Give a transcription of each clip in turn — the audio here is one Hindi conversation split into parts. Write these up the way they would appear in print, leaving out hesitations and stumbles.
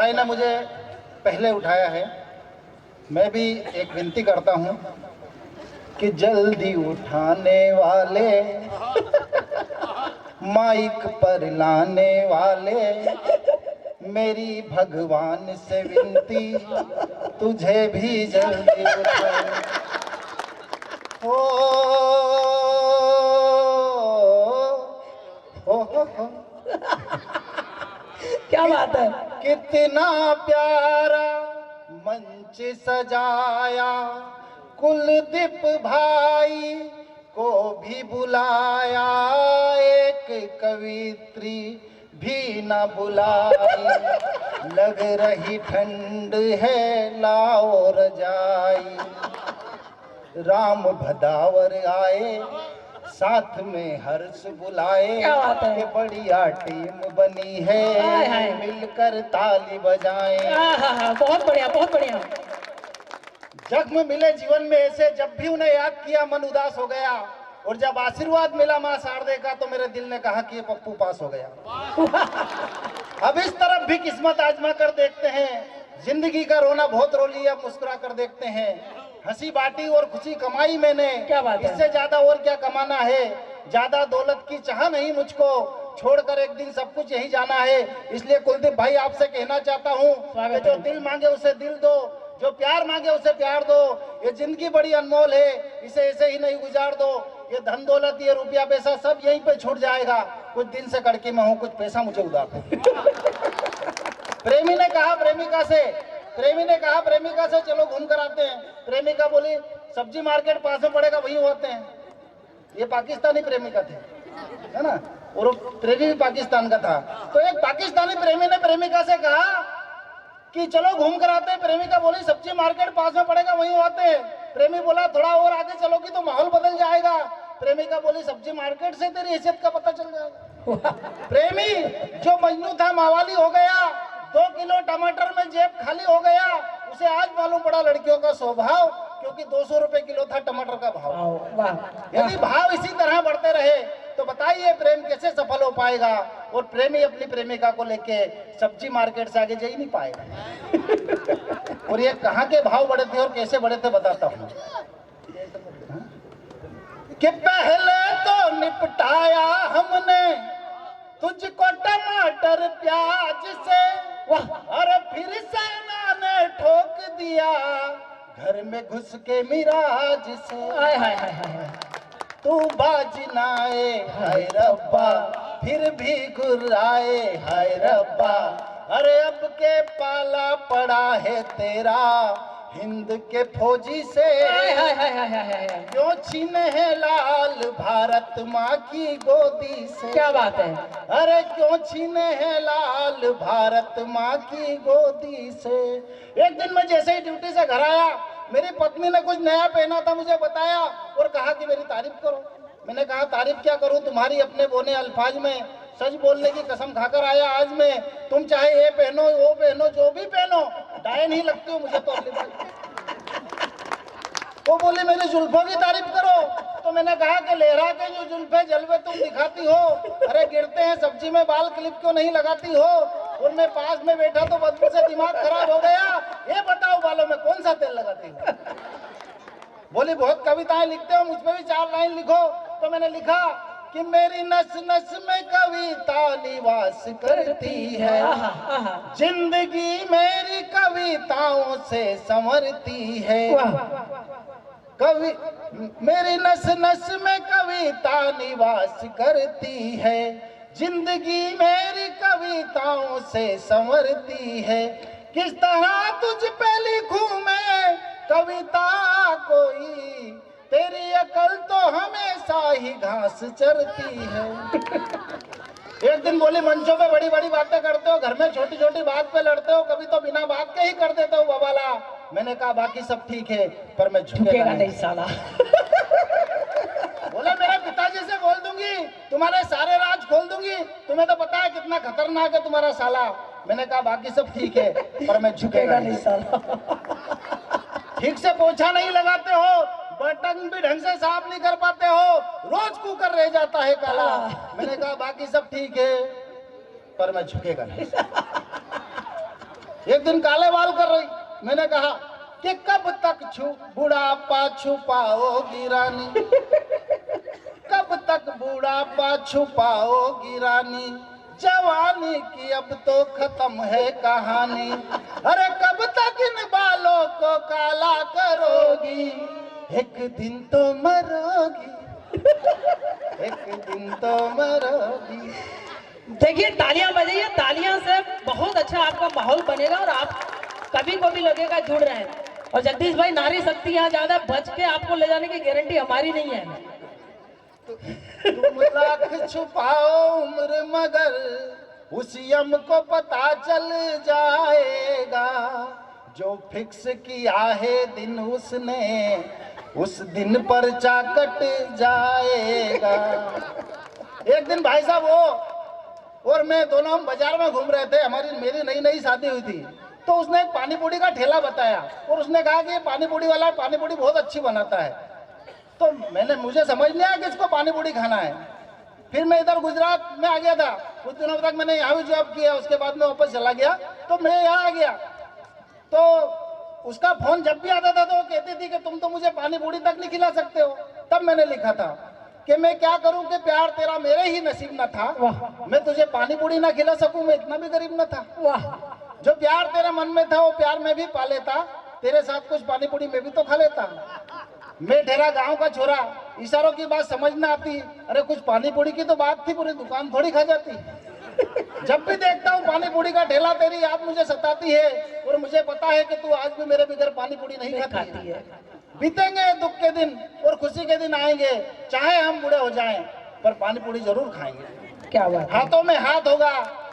भाई ने मुझे पहले उठाया है, मैं भी एक विनती करता हूँ कि जल्दी उठाने वाले, माइक पर लाने वाले, मेरी भगवान से विनती तुझे भी जल्दी उठाए। हो। क्या बात है, कितना प्यारा मंच सजाया, कुलदीप भाई को भी बुलाया, एक कवित्री भी न बुलाई, लग रही ठंड है लाओ रजाई। राम भदावर आए, साथ में हर्ष बुलाए, क्या बात है? कि बढ़िया टीम बनी है, हाय हाय। मिलकर ताली बजाएं। बहुत बढ़िया, बहुत बढ़िया। जख्म मिले जीवन में ऐसे, जब भी उन्हें याद किया मन उदास हो गया, और जब आशीर्वाद मिला मां शारदे का तो मेरे दिल ने कहा कि ये पप्पू पास हो गया। अब इस तरफ भी किस्मत आजमा कर देखते हैं, जिंदगी का रोना बहुत रो लिया, मुस्कुरा कर देखते हैं। हंसी बांटी और खुशी कमाई मैंने, क्या बात है? इससे ज्यादा और क्या कमाना है। ज्यादा दौलत की चाह नहीं मुझको, छोड़कर एक दिन सब कुछ यही जाना है। इसलिए कुलदीप भाई आपसे कहना चाहता हूँ कि जो दिल मांगे उसे दिल दो, जो प्यार मांगे उसे प्यार दो। ये जिंदगी बड़ी अनमोल है, इसे ऐसे ही नहीं गुजार दो। ये धन दौलत, ये रुपया पैसा सब यहीं पे छूट जाएगा। कुछ दिन से कड़की में हूँ, कुछ पैसा मुझे उधार दो। प्रेमी ने कहा प्रेमिका से चलो घूम कर आते हैं। प्रेमिका बोली सब्जी मार्केट पास में पड़ेगा, वहीं होते हैं। ये पाकिस्तानी प्रेमिका थे, है ना, और प्रेमी भी पाकिस्तान का था। तो एक पाकिस्तानी प्रेमी ने प्रेमिका से कहा कि चलो घूम कर आते हैं। प्रेमिका बोली सब्जी मार्केट पास में पड़ेगा, वहीं होते हैं। प्रेमी बोला थोड़ा और आगे चलोगी तो माहौल बदल जाएगा। प्रेमिका बोली सब्जी मार्केट से तेरी हैसियत का पता चल जाएगा। प्रेमी जो मजनू था मावाली हो गया, 2 किलो टमाटर में जेब खाली हो गया। उसे आज मालूम पड़ा लड़कियों का स्वभाव, क्योंकि 200 रुपए किलो था टमाटर का भाव। यदि भाव इसी तरह बढ़ते रहे तो बताइए प्रेम कैसे सफल हो पाएगा। और प्रेमी अपनी प्रेमिका को लेके सब्जी मार्केट से आगे जा ही नहीं पाएगा। और ये कहाँ के भाव बढ़े थे और कैसे बढ़े थे बताता हूँ। कि पहले तो निपटाया हमने तुझको टमाटर प्याज से, और फिर सेना ने ठोक दिया घर में घुस के मिराज से। हाय हाय हाय हाय। तू बाज नाए हाय रब्बा, फिर भी गुर्राए हाय रब्बा। अरे अब के पाला पड़ा है तेरा हिंद के फौजी से। हाय हाय हाय हाय हाय। क्यों छीने है लाल भारत माँ की गोदी से। क्या बात है? अरे क्यों छीने है लाल भारत माँ की गोदी से। एक दिन मैं जैसे ही ड्यूटी से घर आया, मेरी पत्नी ने कुछ नया पहना था, मुझे बताया और कहा कि मेरी तारीफ करो। मैंने कहा तारीफ क्या करूं, तुम्हारी अपने बोने अल्फाज में सच बोलने की कसम खाकर आया आज मैं। तुम चाहे ये पहनो वो पहनो, जो भी पहनो, डायन ही लगती हो मुझे तो। वो बोली मेरी जुल्फों की तारीफ करो। तो मैंने कहा कि लहरा के जो जुल्फे जलवे तुम दिखाती हो, अरे गिरते हैं सब्जी में बाल क्लिप क्यों नहीं लगाती हो। और मैं पास में बैठा तो बदबू से दिमाग खराब हो गया। ये बताओ बालों में कौन सा तेल लगाती हो। बोली बहुत कविताएं लिखते हो, मुझ पे भी 4 लाइन लिखो। तो मैंने लिखा कि मेरी नस नस में कविता निवास करती है, जिंदगी मेरी कविताओं से संवरती है। कवि मेरी नस नस में कविता निवास करती है, जिंदगी मेरी कविताओं से संवरती है। किस तरह तुझ पे लिखूं मैं कविता कोई, तेरी अकल तो हमेशा ही घास चरती है। एक दिन बोली मंचों पे बड़ी बड़ी बातें करते हो, घर में छोटी छोटी बात पे लड़ते हो, कभी तो बिना बात के ही कर देते हो बवाला। मैंने कहा बाकी सब ठीक है पर मैं झुकेगा नहीं साला। बोले मेरे पिताजी से बोल दूंगी, तुम्हारे सारे राज खोल दूंगी, तुम्हें तो पता है कितना खतरनाक है तुम्हारा साला। मैंने कहा बाकी सब ठीक है पर मैं झुकेगा नहीं साला। ठीक से पोछा नहीं लगाते हो, बर्तन भी ढंग से साफ नहीं कर पाते हो, रोज कुकर रह जाता है काला। मैंने कहा बाकी सब ठीक है पर मैं झुकेगा नहीं। एक दिन काले बाल कर रही, मैंने कहा कि कब तक बुढ़ापा छुपाओगी रानी, कब तक बुढ़ापा छुपाओगी रानी, जवानी की अब तो खत्म है कहानी, अरे कब तक इन बालों को काला करोगी, एक दिन तो मरोगी, एक दिन तो मरोगी। देखिए तालियां बजाइए, तालियां से बहुत अच्छा आपका माहौल बनेगा और आप कभी को भी लगेगा जुड़ रहे हैं। और जगदीश भाई, नारी शक्ति यहाँ ज्यादा बच के आपको ले जाने की गारंटी हमारी नहीं है। तुम लाख छुपाओ उम्र मगर उस यम को पता चल जाएगा, जो फिक्स किया है दिन उसने उस दिन पर्चा कट जाएगा। एक दिन भाई साहब वो और मैं दोनों हम बाजार में घूम रहे थे, मेरी नई नई शादी हुई थी, तो उसने एक पानी पूरी का ठेला बताया और उसने कहा कि ये पानी पूरी वाला पानी पूरी बहुत अच्छी बनाता है। तो मुझे समझ नहीं आया कि इसको पानी पूरी खाना है। फिर मैं इधर गुजरात में आ गया था, कुछ दिनों तक मैंने यहाँ भी जॉब किया, उसके बाद में वापस चला गया, तो मैं यहाँ आ गया। तो उसका फोन जब भी आता था तो वो कहती थी कि तुम तो मुझे पानी पूरी तक नहीं खिला सकते हो। तब मैंने लिखा था कि मैं क्या करूं कि प्यार तेरा मेरे ही नसीब न था, मैं तुझे पानी पूरी ना खिला सकूं, मैं इतना भी गरीब न था। वाह, जो प्यार तेरे मन में था वो प्यार में भी पा लेता, तेरे साथ कुछ पानी पूरी में भी तो खा लेता। मैं ठहरा गांव का छोरा, इशारों की बात समझ ना आती, अरे कुछ पानी पूरी की तो बात थी, पूरी दुकान थोड़ी खा जाती। जब भी देखता हूँ पानी पूरी का ठेला तेरी याद मुझे सताती है, और मुझे पता है कि तू आज भी मेरे बगैर पानी पूरी नहीं खाती है। बीतेंगे दुख के दिन और खुशी के दिन आएंगे, चाहे हम बूढ़े हो जाएं पर पानी पूरी जरूर खाएंगे। क्या बात, हाथों में हाथ होगा,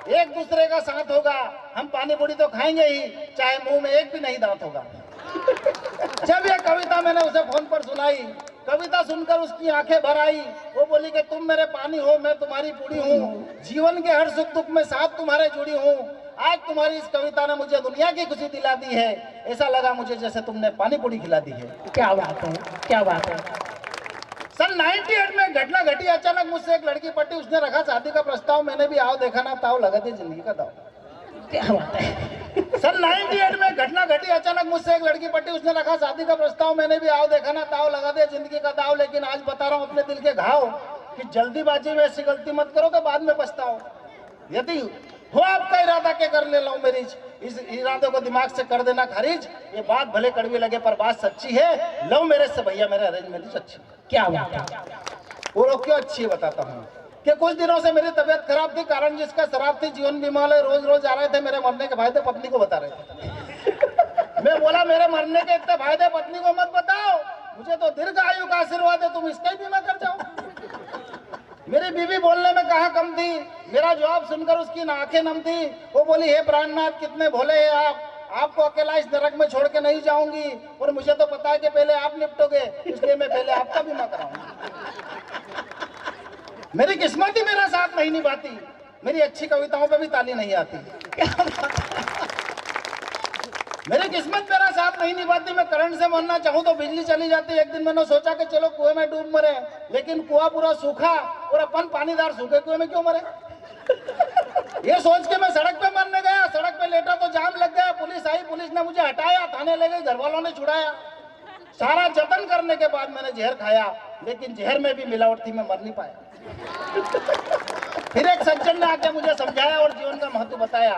एक दूसरे का साथ होगा, हम पानी पूरी तो खाएंगे ही, चाहे मुंह में एक भी नहीं दांत होगा। जब ये कविता मैंने उसे फोन पर सुनाई, कविता सुनकर उसकी आंखें भर आई। वो बोली कि तुम मेरे पानी हो, मैं तुम्हारी पूरी हूँ, जीवन के हर सुख दुख में साथ तुम्हारे जुड़ी हूँ। आज तुम्हारी इस कविता ने मुझे दुनिया की खुशी दिला दी है, ऐसा लगा मुझे जैसे तुमने पानी पूरी खिला दी है। क्या बात है, क्या बात है। सन 98 में घटना घटी, अचानक मुझसे एक लड़की पटी, उसने रखा शादी का प्रस्ताव, मैंने भी आओ देखा ना ताव लगा दी जिंदगी का दाव। क्या बात है। सन 98 में घटना घटी, अचानक मुझसे एक लड़की पटी, उसने रखा शादी का प्रस्ताव, मैंने भी आओ देखा ना ताव लगा दिया जिंदगी का दाव। लेकिन आज बता रहा हूँ अपने दिल के घाव कि जल्दीबाजी में ऐसी गलती मत करो कि बाद में पछताओ। यदि हो आपका इरादा के कर ले लव मैरिज, इस इरादे को दिमाग से कर देना खारिज। ये बात भले कड़वी लगे पर बात सच्ची है, लव मैरिज से भैया मेरे अरेंज मैरिज अच्छी। क्या बात है। वो क्यों अच्छी है बताता हूँ कि कुछ दिनों से मेरी तबीयत खराब थी, कारण जिसका शराब थी, जीवन बीमा वाले रोज रोज आ रहे थे, मेरे मरने के फायदे पत्नी को बता रहे थे। मैं बोला मेरे मरने के इतने फायदे पत्नी को मत बताओ, मुझे तो दीर्घ आयु का आशीर्वाद है, तुम इसका ही बीमा कर जाओ। मेरी बीवी बोलने में कहाँ कम थी, मेरा जवाब सुनकर उसकी आंखें नम थी। वो बोली हे प्राणनाथ कितने भोले हैं आप, आपको अकेला इस नरक में छोड़ के नहीं जाऊंगी, और मुझे तो पता है कि पहले आप निपटोगे, इसलिए मैं पहले आपका बीमा कराऊंगी। मेरी किस्मत ही मेरा साथ नहीं निभाती, मेरी अच्छी कविताओं पे भी ताली नहीं आती। मेरी किस्मत मेरा साथ नहीं निभाती, मैं करंट से मरना चाहूँ तो बिजली चली जाती। एक दिन मैंने सोचा कि चलो कुएं में डूब मरे, लेकिन कुआं पूरा सूखा और अपन पानीदार सूखे कुएं में क्यों मरे। ये सोच के मैं सड़क पे मरने गया, सड़क पे लेटा तो जाम लग गया, पुलिस आई, पुलिस ने मुझे हटाया, थाने ले गई, घर वालों ने छुड़ाया। सारा जतन करने के बाद मैंने जहर खाया, लेकिन जहर में भी मिलावट थी, मैं मर नहीं पाया। फिर एक सज्जन ने आके मुझे समझाया और जीवन का महत्व बताया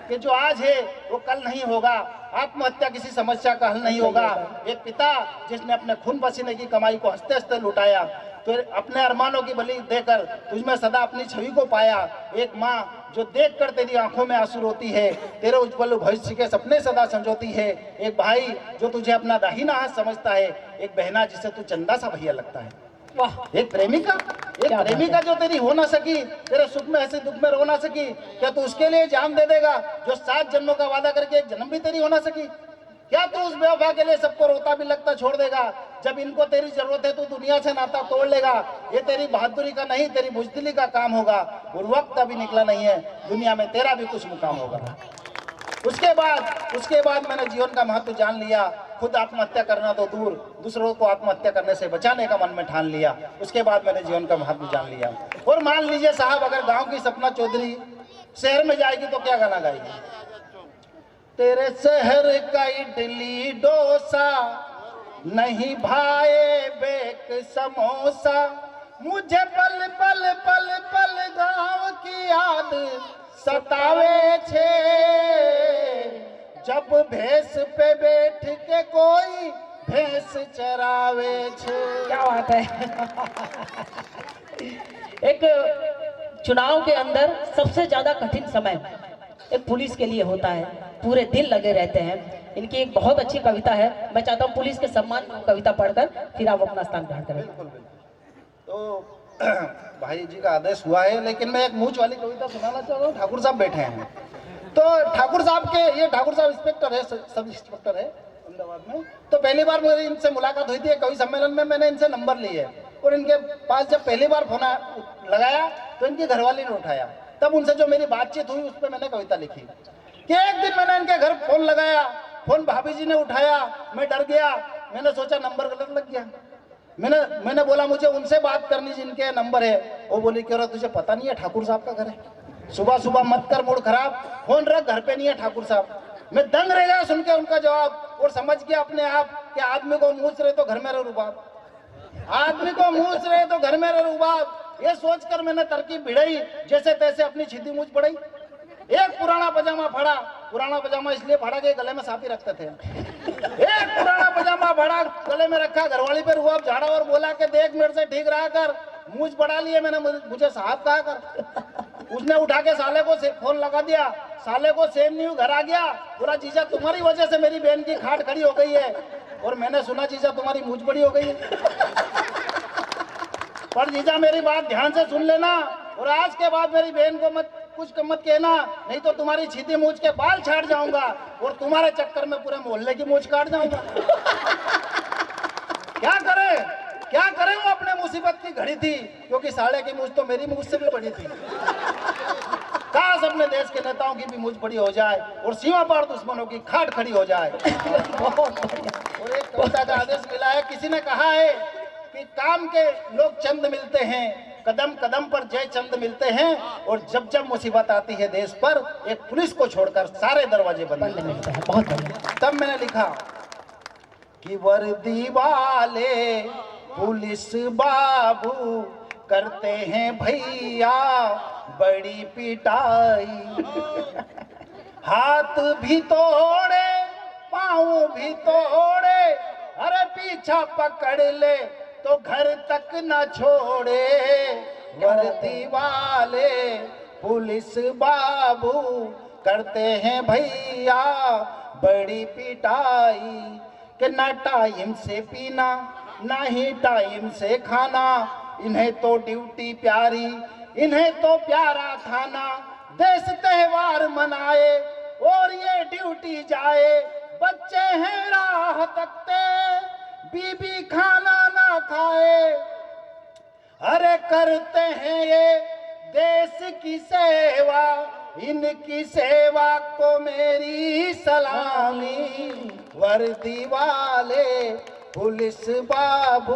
कि जो आज है वो कल नहीं होगा, आत्महत्या किसी समस्या का हल नहीं होगा। एक पिता जिसने अपने खून पसीने की कमाई को हंसते हंसते लुटाया, तो अपने अरमानों की बलि देकर तुझमें सदा अपनी छवि को पाया। एक माँ जो देखकर तेरी आंखों में आंसू रोती है, तेरे उज्जवल भविष्य के सपने सदा संजोती है। एक भाई जो तुझे अपना दाहिना हाथ समझता है, एक बहना जिसे तू चंदा सा भैया लगता है। एक प्रेमिका जो तेरी हो ना सकी, तेरे सुख में हंसी दुख में रो ना सकी, क्या तू उसके लिए जान दे देगा जो 7 जन्मों का वादा करके एक जन्म भी तेरी हो ना सकी। क्या तू उस बेवफा के लिए सबको रोता भी लगता छोड़ देगा, जब इनको तेरी जरूरत है तो दुनिया से नाता तोड़ लेगा। ये तेरी बहादुरी का नहीं तेरी बुजदिली का काम होगा, और वक्त अभी निकला नहीं है, दुनिया में तेरा भी कुछ मुकाम होगा। उसके बाद मैंने जीवन का महत्व जान लिया। खुद आत्महत्या करना तो दूर, दूसरों को आत्महत्या करने से बचाने का मन में ठान लिया। उसके बाद मैंने जीवन का महत्व जान लिया। और मान लीजिए साहब, अगर गांव की सपना चौधरी शहर में जाएगी तो क्या गाना गाएगी। तेरे शहर का इडली डोसा नहीं भाए बेक समोसा, मुझे पल पल पल पल गाँव की याद सतावे छे, जब भैंस पे बैठ के कोई भैंस चरावे छे। क्या बात है। एक चुनाव के अंदर सबसे ज्यादा कठिन समय एक पुलिस के लिए होता है, पूरे दिन लगे रहते हैं। इनकी एक बहुत अच्छी कविता है, मैं चाहता हूँ पुलिस के सम्मान में कविता पढ़कर फिर आप अपना स्थान ग्रहण करें। बिल्कुल बिल्कुल। तो भाई जी का आदेश हुआ है, लेकिन मैं एक मूंछ वाली कविता सुनाना चाह रहा हूँ। ठाकुर साहब बैठे हैं, तो ठाकुर साहब के, ये ठाकुर साहब इंस्पेक्टर है, सब इंस्पेक्टर है अहमदाबाद में। तो पहली बार मेरी इनसे मुलाकात हुई थी कवि सम्मेलन में, मैंने इनसे नंबर लिए और इनके पास जब पहली बार फोन लगाया तो इनकी घरवाली ने उठाया। तब उनसे जो मेरी बातचीत हुई उस पर मैंने कविता लिखी कि एक दिन मैंने इनके घर फोन लगाया, फोन भाभी जी ने उठाया, मैं डर गया, मैंने सोचा नंबर गलत लग गया। मैंने बोला मुझे उनसे बात करनी जिनके नंबर है। वो बोली क्यों, तुझे पता नहीं है ठाकुर साहब का घर है? सुबह सुबह मत कर मूड खराब, फोन रख, घर पे नहीं है ठाकुर साहब। मैं दंग रह गया सुन के उनका जवाब और समझ गया अपने आप कि आदमी को मूछ रहे तो घर में रहे रुबाब, आदमी को मूछ रहे तो घर में रहे रुबाब। ये सोचकर मैंने तरकीब भिड़ाई, जैसे तैसे अपनी छिदी मूछ बढ़ाई। एक पुराना पजामा फाड़ा, पुराना पजामा इसलिए फाड़ा कि गले में साफी रखते थे। एक पुराना पजामा फाड़ा, गले में रखा, घरवाली पे रुआब झाड़ा और बोला कि देख मेरे से ठीक रहा कर, मूछ बढ़ा लिए मैंने, मुझे साहब कहा कर। उसने उठा के साले को फोन लगा दिया, साले को सेम न्यू घर आ गया, बोला जीजा तुम्हारी वजह से मेरी बहन की खाट खड़ी हो गई है, और मैंने सुना जीजा तुम्हारी मूछ बड़ी हो गई है। पर जीजा मेरी बात ध्यान से सुन लेना, और आज के बाद मेरी बहन को कुछ मत कहना, नहीं तो तुम्हारी छीती मूछ के बाल छाट जाऊंगा और तुम्हारे चक्कर में पूरे मोहल्ले की मूछ काट जाऊंगा। क्या करें वो अपने मुसीबत की घड़ी थी, क्योंकि साले की मूछ तो मेरी मूछ से भी बड़ी थी। काश अपने देश के नेताओं की भी मूछ बड़ी हो जाए और सीमा पार दुश्मनों की खाट खड़ी हो जाए। और एक कविता का आदेश मिला है, किसी ने कहा है कि काम के लोग चंद मिलते हैं, कदम कदम पर जय चंद मिलते हैं, और जब जब मुसीबत आती है देश पर एक पुलिस को छोड़कर सारे दरवाजे बंद मिलते हैं। बहुत बढ़िया। तब मैंने लिखा कि वर्दी वाले पुलिस बाबू करते हैं भैया बड़ी पिटाई, हाथ भी तोड़े पाँव भी तोड़े, अरे पीछा पकड़ ले तो घर तक न छोड़े। वर्दी वाले पुलिस बाबू करते हैं भैया बड़ी पिटाई, कि ना टाइम से पीना ना ही टाइम से खाना, इन्हें तो ड्यूटी प्यारी इन्हें तो प्यारा थाना, देश त्योहार मनाए और ये ड्यूटी जाए, बच्चे हैं राह तकते बीबी खाना ना खाए, अरे करते हैं ये देश की सेवा, इनकी सेवा को मेरी सलामी। वर्दी वाले पुलिस बाबू।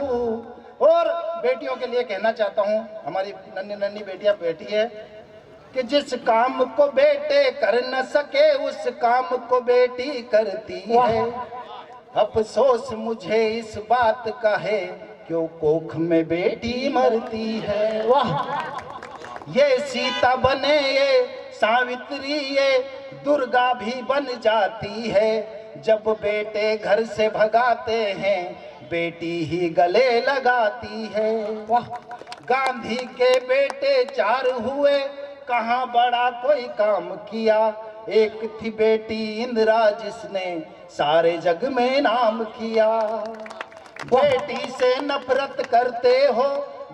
और बेटियों के लिए कहना चाहता हूँ, हमारी नन्ही नन्ही बेटियां बैठी है, कि जिस काम को बेटे कर न सके उस काम को बेटी करती है। अफसोस मुझे इस बात का है क्यों कोख में बेटी मरती है। वाह, ये सीता बने ये सावित्री ये दुर्गा भी बन जाती है, जब बेटे घर से भगाते हैं बेटी ही गले लगाती है। वाह, गांधी के बेटे 4 हुए, कहाँ बड़ा कोई काम किया, एक थी बेटी इंदिरा जिसने सारे जग में नाम किया। बेटी से नफरत करते हो,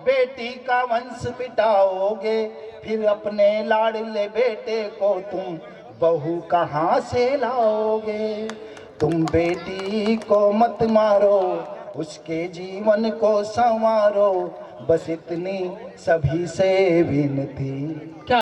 बेटी का वंश मिटाओगे, फिर अपने लाडले बेटे को तुम बहू कहाँ से लाओगे। तुम बेटी को मत मारो, उसके जीवन को संवारो, बस इतनी सभी से विनती